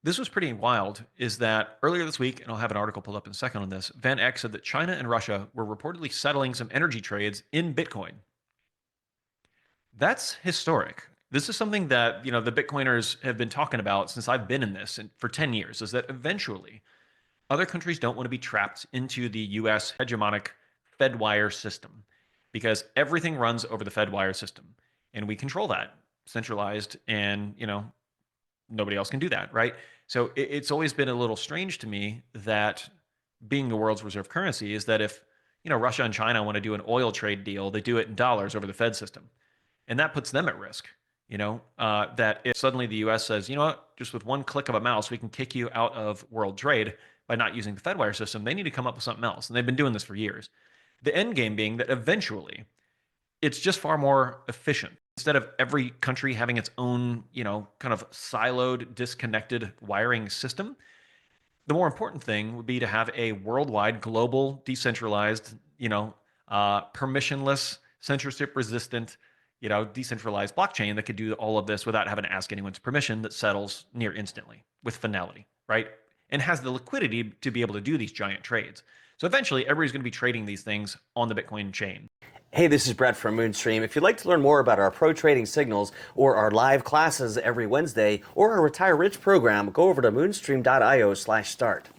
This was pretty wild, is that earlier this week, and I'll have an article pulled up in a second on this, Van Eck said that China and Russia were reportedly settling some energy trades in Bitcoin. That's historic. This is something that, the Bitcoiners have been talking about since I've been in this and for 10 years, is that eventually other countries don't want to be trapped into the US hegemonic Fedwire system because everything runs over the Fedwire system and we control that centralized and, nobody else can do that, right? So it's always been a little strange to me that being the world's reserve currency is that if, Russia and China want to do an oil trade deal, they do it in dollars over the Fed system. And that puts them at risk, that if suddenly the US says, you know what, just with one click of a mouse, we can kick you out of world trade by not using the Fedwire system, they need to come up with something else. And they've been doing this for years. The end game being that eventually it's just far more efficient. Instead of every country having its own, kind of siloed, disconnected wiring system, the more important thing would be to have a worldwide, global, decentralized, permissionless, censorship resistant, decentralized blockchain that could do all of this without having to ask anyone's permission that settles near instantly with finality, right? And has the liquidity to be able to do these giant trades. So eventually, everybody's going to be trading these things on the Bitcoin chain. Hey, this is Brett from Moonstream. If you'd like to learn more about our pro trading signals or our live classes every Wednesday or our Retire Rich program, go over to moonstream.io/start.